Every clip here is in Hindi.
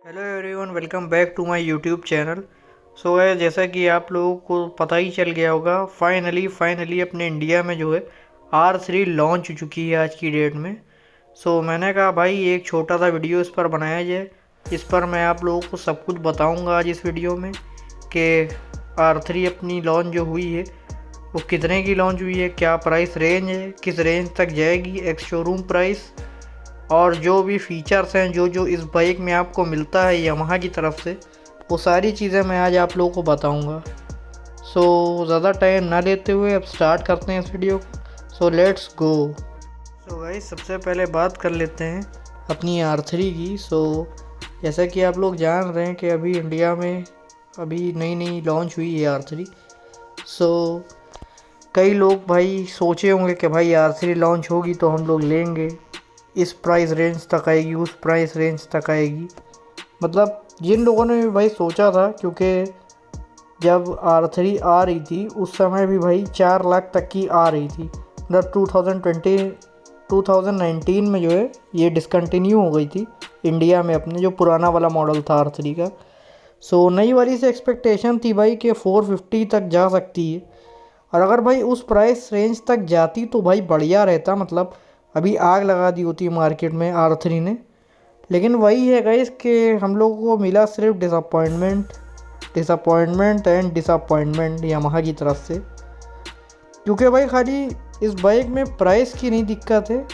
Hello everyone, welcome back to my YouTube channel. So है जैसा कि आप लोगों को पता ही चल गया होगा, फाइनली अपने इंडिया में जो है R3 लॉन्च हो चुकी है आज की डेट में। सो मैंने कहा भाई एक छोटा सा वीडियो इस पर बनाया जाए। इस पर मैं आप लोगों को सब कुछ बताऊंगा आज इस वीडियो में कि R3 अपनी लॉन्च जो हुई है वो कितने की लॉन्च हुई है, क्या प्राइस रेंज है, किस रेंज तक जाएगी एक्स शोरूम प्राइस, और जो भी फीचर्स हैं जो जो इस बाइक में आपको मिलता है यामाहा की तरफ से, वो सारी चीज़ें मैं आज आप लोगों को बताऊंगा। सो ज़्यादा टाइम ना लेते हुए अब स्टार्ट करते हैं इस वीडियो को। So let's go. So guys, सबसे पहले बात कर लेते हैं अपनी R3 की। सो जैसा कि आप लोग जान रहे हैं कि अभी इंडिया में अभी नई लॉन्च हुई है R3। सो कई लोग भाई सोचे होंगे कि भाई R3 लॉन्च होगी तो हम लोग लेंगे, इस प्राइस रेंज तक आएगी, उस प्राइस रेंज तक आएगी। मतलब जिन लोगों ने भी भाई सोचा था, क्योंकि जब R3 आ रही थी उस समय भी भाई 4 लाख तक की आ रही थी। मतलब 2019 में जो है ये डिसकंटिन्यू हो गई थी इंडिया में, अपने जो पुराना वाला मॉडल था R3 का। सो नई वाली से एक्सपेक्टेशन थी भाई कि 450 तक जा सकती है, और अगर भाई उस प्राइस रेंज तक जाती तो भाई बढ़िया रहता। मतलब अभी आग लगा दी होती मार्केट में R3 ने। लेकिन वही है गाइस कि हम लोगों को मिला सिर्फ डिसअपॉइंटमेंट यामाहा की तरफ से। क्योंकि भाई खाली इस बाइक में प्राइस की नहीं दिक्कत है,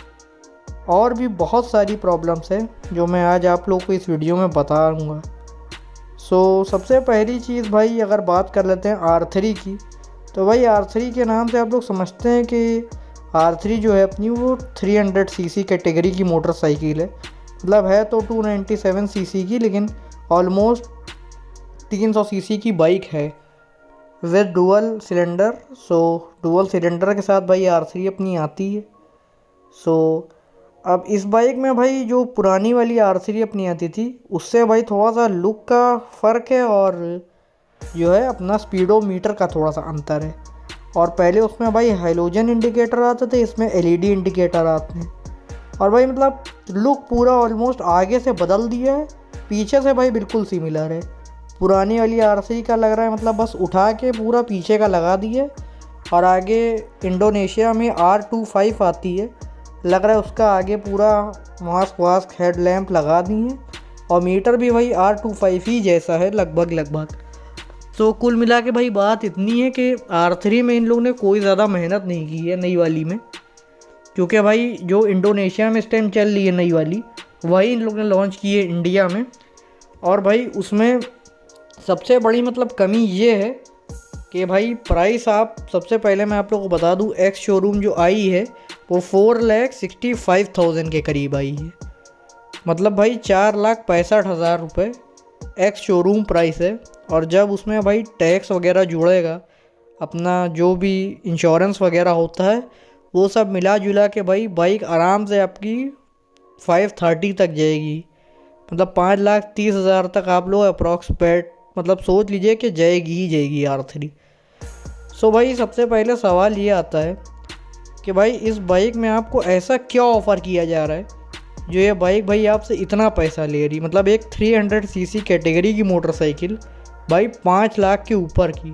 और भी बहुत सारी प्रॉब्लम्स है जो मैं आज आप लोगों को इस वीडियो में बता दूँगा। सो सबसे पहली चीज़ भाई अगर बात कर लेते हैं R3 की, तो भाई R3 के नाम से आप लोग समझते हैं कि R3 जो है अपनी वो 300 सीसी कैटेगरी की मोटरसाइकिल है। मतलब है तो 297 सीसी की, लेकिन ऑलमोस्ट 300 सीसी की बाइक है with dual cylinder. So dual cylinder के साथ भाई R3 अपनी आती है। सो अब इस बाइक में भाई जो पुरानी वाली R3 अपनी आती थी उससे भाई थोड़ा सा लुक का फ़र्क है, और जो है अपना स्पीडोमीटर का थोड़ा सा अंतर है। और पहले उसमें भाई हाइलोजन इंडिकेटर आते थे, इसमें LED इंडिकेटर आते हैं। और भाई मतलब लुक पूरा ऑलमोस्ट आगे से बदल दिया है, पीछे से भाई बिल्कुल सिमिलर है। पुरानी वाली R3 का लग रहा है मतलब बस उठा के पूरा पीछे का लगा दिए, और आगे इंडोनेशिया में R25 आती है, लग रहा है उसका आगे पूरा मास्क हेडलैम्प लगा दी है, और मीटर भी भाई R25 ही जैसा है लगभग। तो कुल मिला के भाई बात इतनी है कि R3 में इन लोगों ने कोई ज़्यादा मेहनत नहीं की है नई वाली में। क्योंकि भाई जो इंडोनेशिया में इस टाइम चल रही है नई वाली, वही इन लोगों ने लॉन्च की है इंडिया में। और भाई उसमें सबसे बड़ी मतलब कमी ये है कि भाई प्राइस, आप सबसे पहले मैं आप लोगों को बता दूं, एक्स शोरूम जो आई है वो 4,65,000 के करीब आई है। मतलब भाई 4,65,000 रुपये एक्स शोरूम प्राइस है। और जब उसमें भाई टैक्स वगैरह जुड़ेगा, अपना जो भी इंश्योरेंस वगैरह होता है, वो सब मिला जुला के भाई बाइक आराम से आपकी 530 तक जाएगी। मतलब 5,30,000 तक आप लोग अप्रॉक्सीमेट मतलब सोच लीजिए कि जाएगी ही जाएगी R3। सो भाई सबसे पहले सवाल ये आता है कि भाई इस बाइक में आपको ऐसा क्या ऑफ़र किया जा रहा है जो ये बाइक भाई आपसे इतना पैसा ले रही। मतलब एक 300 सीसी कैटेगरी की मोटरसाइकिल भाई 5 लाख के ऊपर की।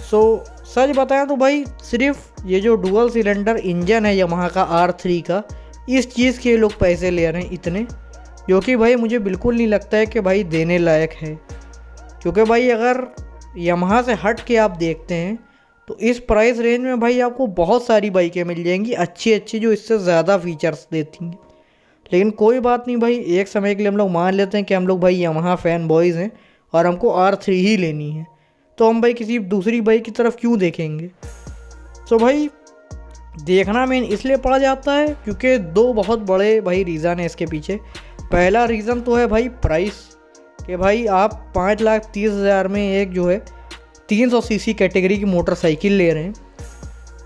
सो सच बताएं तो भाई सिर्फ ये जो डुअल सिलेंडर इंजन है यामाहा का R3 का, इस चीज़ के लोग पैसे ले रहे हैं इतने, जो कि भाई मुझे बिल्कुल नहीं लगता है कि भाई देने लायक है। क्योंकि भाई अगर यामाहा से हट के आप देखते हैं तो इस प्राइस रेंज में भाई आपको बहुत सारी बाइकें मिल जाएंगी अच्छी जो इससे ज़्यादा फीचर्स देती हैं। लेकिन कोई बात नहीं भाई, एक समय के लिए हम लोग मान लेते हैं कि हम लोग भाई यामाहा फ़ैन बॉयज़ हैं और हमको R3 ही लेनी है, तो हम भाई किसी दूसरी बाइक की तरफ क्यों देखेंगे। तो भाई देखना मेन इसलिए पड़ जाता है क्योंकि दो बहुत बड़े भाई रीज़न है इसके पीछे। पहला रीज़न तो है भाई प्राइस, कि भाई आप 5,30,000 में एक जो है 300 सीसी कैटेगरी की मोटरसाइकिल ले रहे हैं,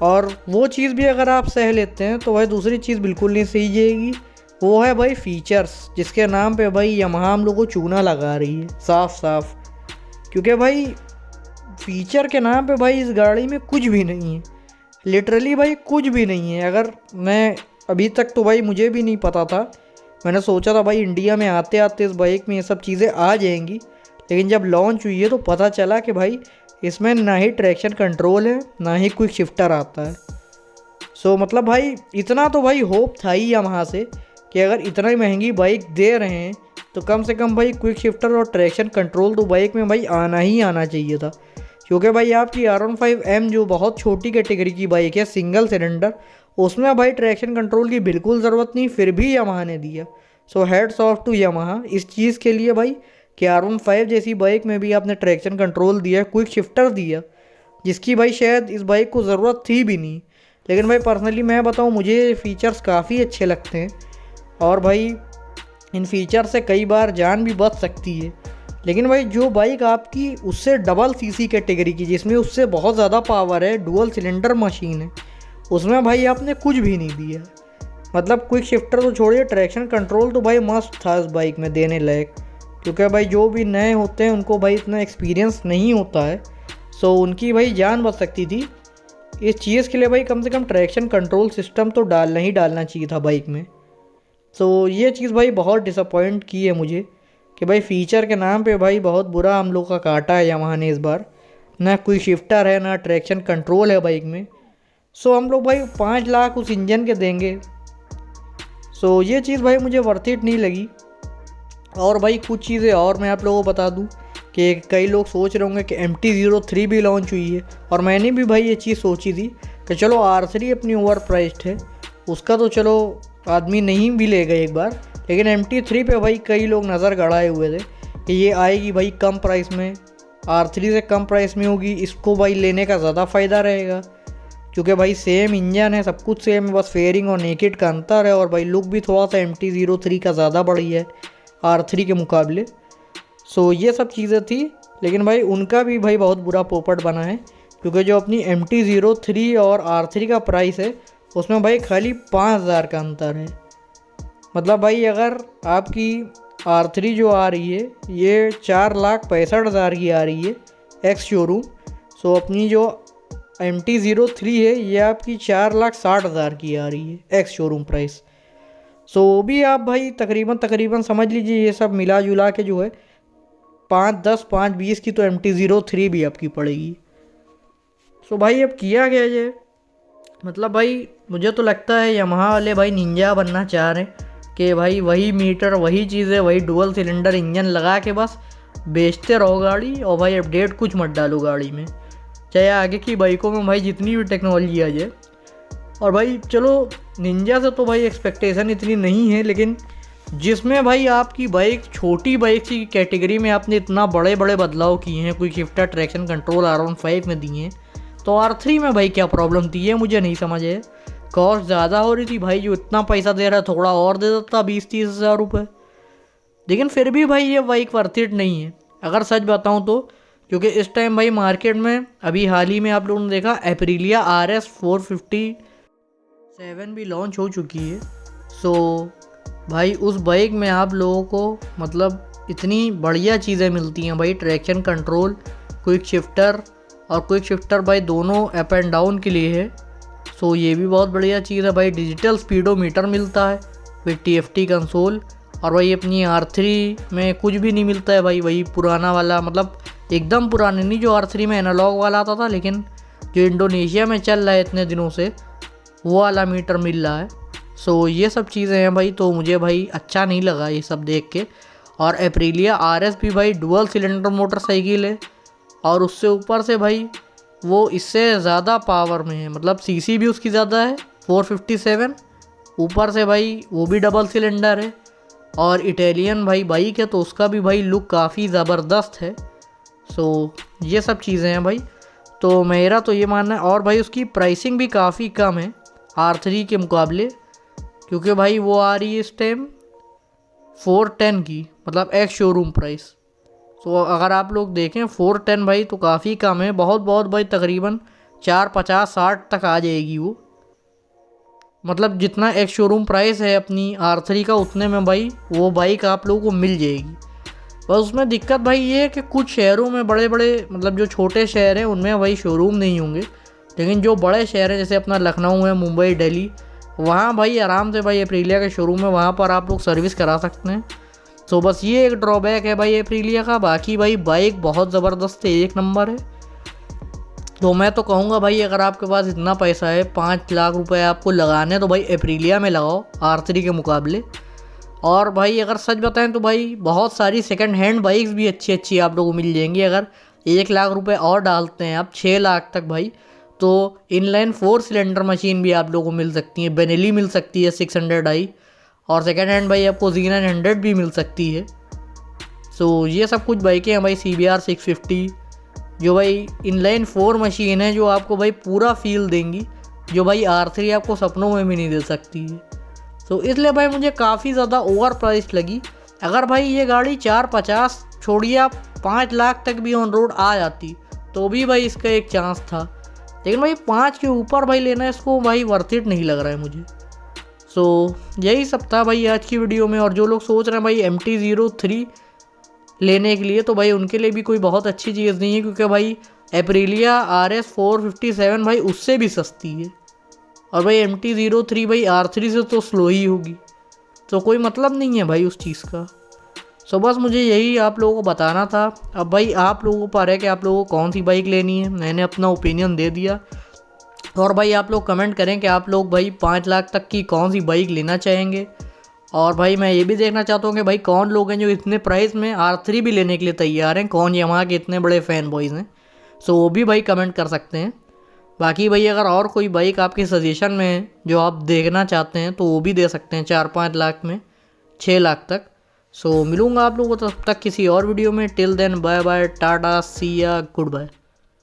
और वो चीज़ भी अगर आप सह लेते हैं तो भाई दूसरी चीज़ बिल्कुल नहीं सही जाएगी। वो है भाई फीचर्स, जिसके नाम पे भाई यामाहा हम लोग को चूना लगा रही है साफ। क्योंकि भाई फीचर के नाम पे भाई इस गाड़ी में कुछ भी नहीं है, लिटरली भाई कुछ भी नहीं है। अगर मैं अभी तक तो भाई मुझे भी नहीं पता था मैंने सोचा था भाई इंडिया में आते आते इस बाइक में ये सब चीज़ें आ जाएंगी, लेकिन जब लॉन्च हुई है तो पता चला कि भाई इसमें ना ही ट्रैक्शन कंट्रोल है ना ही क्विक शिफ्टर आता है। सो मतलब भाई इतना तो भाई होप था ही यामाहा से कि अगर इतना ही महंगी बाइक दे रहे हैं तो कम से कम भाई क्विक शिफ्टर और ट्रैक्शन कंट्रोल तो बाइक में भाई आना ही आना चाहिए था। क्योंकि भाई आपकी R15M जो बहुत छोटी कैटेगरी की बाइक है, सिंगल सिलेंडर, उसमें भाई ट्रैक्शन कंट्रोल की बिल्कुल ज़रूरत नहीं, फिर भी यामाहा ने दिया। सो हेड्स ऑफ टू यामाहा इस चीज़ के लिए भाई कि R15 जैसी बाइक में भी आपने ट्रैक्शन कंट्रोल दिया, क्विक शिफ्टर दिया, जिसकी भाई शायद इस बाइक को ज़रूरत थी भी नहीं। लेकिन भाई पर्सनली मैं बताऊँ, मुझे फ़ीचर्स काफ़ी अच्छे लगते हैं और भाई इन फीचर से कई बार जान भी बच सकती है। लेकिन भाई जो बाइक आपकी उससे डबल सीसी कैटेगरी की, जिसमें उससे बहुत ज़्यादा पावर है, डुअल सिलेंडर मशीन है, उसमें भाई आपने कुछ भी नहीं दिया। मतलब क्विक शिफ्टर तो छोड़िए, ट्रैक्शन कंट्रोल तो भाई मस्त था इस बाइक में देने लायक। क्योंकि भाई जो भी नए होते हैं उनको भाई इतना एक्सपीरियंस नहीं होता है, सो उनकी भाई जान बच सकती थी। इस चीज़ के लिए भाई कम से कम ट्रैक्शन कंट्रोल सिस्टम तो डालना ही डालना चाहिए था बाइक में। तो ये चीज़ भाई बहुत डिसअपॉइंट की है मुझे कि भाई फ़ीचर के नाम पे भाई बहुत बुरा हम लोग का काटा है यामाहा ने इस बार। ना कोई शिफ्टर है ना ट्रैक्शन कंट्रोल है बाइक में। सो हम लोग भाई 5 लाख उस इंजन के देंगे। सो ये चीज़ भाई मुझे वर्थ इट नहीं लगी। और भाई कुछ चीज़ें और मैं आप लोगों को बता दूं कि कई लोग सोच रहे होंगे कि MT-03 भी लॉन्च हुई है, और मैंने भी भाई ये चीज़ सोची थी कि चलो R3 अपनी ओवर प्राइस्ड है, उसका तो चलो आदमी नहीं भी लेगा एक बार, लेकिन MT-3 पे भाई कई लोग नज़र गड़ाए हुए थे कि ये आएगी भाई कम प्राइस में, R3 से कम प्राइस में होगी, इसको भाई लेने का ज़्यादा फ़ायदा रहेगा। क्योंकि भाई सेम इंजन है, सब कुछ सेम है, बस फेयरिंग और नेकेड का अंतर है, और भाई लुक भी थोड़ा सा MT-03 का ज़्यादा बढ़िया है R3 के मुकाबले। सो ये सब चीज़ें थी, लेकिन भाई उनका भी भाई बहुत बुरा पोपट बना है। क्योंकि जो अपनी MT-03 और R3 का प्राइस है उसमें भाई खाली 5,000 का अंतर है। मतलब भाई अगर आपकी R3 जो आ रही है ये 4,65,000 की आ रही है एक्स शोरूम, सो अपनी जो MT-03 है ये आपकी 4,60,000 की आ रही है एक्स शोरूम प्राइस। सो वो भी आप भाई तकरीबन समझ लीजिए ये सब मिला जुला के जो है 5-10 5-20 की तो MT-03 भी आपकी पड़ेगी। सो भाई अब किया गया ये, मतलब भाई मुझे तो लगता है यामाहा वाले भाई निंजा बनना चाह रहे हैं कि भाई वही मीटर वही चीज़ें वही डुअल सिलेंडर इंजन लगा के बस बेचते रहो गाड़ी, और भाई अपडेट कुछ मत डालो गाड़ी में, चाहे आगे की बाइकों में भाई जितनी भी टेक्नोलॉजी आ जाए। और भाई चलो निंजा से तो भाई एक्सपेक्टेशन इतनी नहीं है, लेकिन जिसमें भाई आपकी बाइक छोटी बाइक की कैटेगरी में आपने इतना बड़े बड़े बदलाव किए हैं, कोई शिफ्टर ट्रैक्शन कंट्रोल R15 में दिए हैं, तो R3 में भाई क्या प्रॉब्लम थी ये मुझे नहीं समझ है। कॉस्ट ज़्यादा हो रही थी भाई, जो इतना पैसा दे रहा है थोड़ा और दे देता 20-30 हज़ार रुपये, लेकिन फिर भी भाई ये बाइक वर्थ इट नहीं है अगर सच बताऊं तो। क्योंकि इस टाइम भाई मार्केट में अभी हाल ही में आप लोगों ने देखा एप्रिलिया RS 457 भी लॉन्च हो चुकी है। सो भाई उस बाइक में आप लोगों को मतलब इतनी बढ़िया चीज़ें मिलती हैं भाई, ट्रैक्शन कंट्रोल, क्विक शिफ्टर, और क्विक शिफ्टर भाई दोनों अप एंड डाउन के लिए है। सो ये भी बहुत बढ़िया चीज़ है भाई। डिजिटल स्पीडोमीटर मिलता है विद TFT कंसोल, और भाई अपनी R3 में कुछ भी नहीं मिलता है भाई, वही पुराना वाला, मतलब एकदम पुराने नहीं जो R3 में एनालॉग वाला आता था, लेकिन जो इंडोनेशिया में चल रहा है इतने दिनों से वो वाला मीटर मिल रहा है। सो ये सब चीज़ें हैं भाई, तो मुझे भाई अच्छा नहीं लगा ये सब देख के। और एप्रिलिया RS भी भाई डुअल सिलेंडर मोटरसाइकिल है, और उससे ऊपर से भाई वो इससे ज़्यादा पावर में है, मतलब सीसी भी उसकी ज़्यादा है 457, ऊपर से भाई वो भी डबल सिलेंडर है, और इटालियन भाई बाइक है तो उसका भी भाई लुक काफ़ी ज़बरदस्त है। सो ये सब चीज़ें हैं भाई, तो मेरा तो ये मानना है। और भाई उसकी प्राइसिंग भी काफ़ी कम है R3 के मुकाबले, क्योंकि भाई वो आ रही है इस टाइम 410 की, मतलब एक्स शोरूम प्राइस। सो अगर आप लोग देखें 410 भाई तो काफ़ी कम है, बहुत भाई तकरीबन 450-60 तक आ जाएगी वो, मतलब जितना एक्स शोरूम प्राइस है अपनी R3 का उतने में भाई वो बाइक आप लोगों को मिल जाएगी। बस उसमें दिक्कत भाई ये है कि कुछ शहरों में बड़े मतलब जो छोटे शहर हैं उनमें भाई शोरूम नहीं होंगे, लेकिन जो बड़े शहर हैं जैसे अपना लखनऊ है, मुंबई, दिल्ली, वहाँ भाई आराम से भाई एप्रीलिया के शोरूम में वहाँ पर आप लोग सर्विस करा सकते हैं। तो बस ये एक ड्रॉबैक है भाई एप्रीलिया का, बाकी भाई बाइक बहुत ज़बरदस्त है, एक नंबर है। तो मैं तो कहूँगा भाई अगर आपके पास इतना पैसा है, 5 लाख रुपए आपको लगाने, तो भाई एप्रीलिया में लगाओ R3 के मुकाबले। और भाई अगर सच बताएं तो भाई बहुत सारी सेकंड हैंड बाइक्स भी अच्छी अच्छी आप लोगों को मिल जाएंगी। अगर 1 लाख रुपए और डालते हैं आप 6 लाख तक भाई, तो इनलाइन 4 सिलेंडर मशीन भी आप लोगों को मिल सकती है। बेनेली मिल सकती है 600i, और सेकंड हैंड भाई आपको Z900 भी मिल सकती है। सो ये सब कुछ बाइकें हैं भाई CBR 650, जो भाई इनलाइन 4 मशीन है, जो आपको भाई पूरा फील देंगी, जो भाई R3 आपको सपनों में भी नहीं दे सकती है। तो इसलिए भाई मुझे काफ़ी ज़्यादा ओवर प्राइस लगी। अगर भाई ये गाड़ी 450 छोड़िए आप 5 लाख तक भी ऑन रोड आ जाती, तो भी भाई इसका एक चांस था। लेकिन भाई 5 के ऊपर भाई लेना इसको भाई वर्थ इट नहीं लग रहा है मुझे। सो यही सब था भाई आज की वीडियो में। और जो लोग सोच रहे हैं भाई MT-03 लेने के लिए, तो भाई उनके लिए भी कोई बहुत अच्छी चीज़ नहीं है, क्योंकि भाई एप्रीलिया RS 457 भाई उससे भी सस्ती है, और भाई MT-03 भाई R3 से तो स्लो ही होगी। तो कोई मतलब नहीं है भाई उस चीज़ का। सो बस मुझे यही आप लोगों को बताना था। अब भाई आप लोगों पर है कि आप लोगों को कौन सी बाइक लेनी है। मैंने अपना ओपिनियन दे दिया, और भाई आप लोग कमेंट करें कि आप लोग भाई 5 लाख तक की कौन सी बाइक लेना चाहेंगे। और भाई मैं ये भी देखना चाहता हूँ कि भाई कौन लोग हैं जो इतने प्राइस में R3 भी लेने के लिए तैयार हैं, कौन यामाहा के इतने बड़े फ़ैन बॉयज़ हैं। सो वो भी भाई कमेंट कर सकते हैं। बाकी भाई अगर और कोई बाइक आपके सजेशन में है जो आप देखना चाहते हैं, तो वो भी दे सकते हैं 4-5 लाख में, 6 लाख तक। सो मिलूँगा आप लोगों को तब तक किसी और वीडियो में। Till then bye bye, tata, see ya, good bye.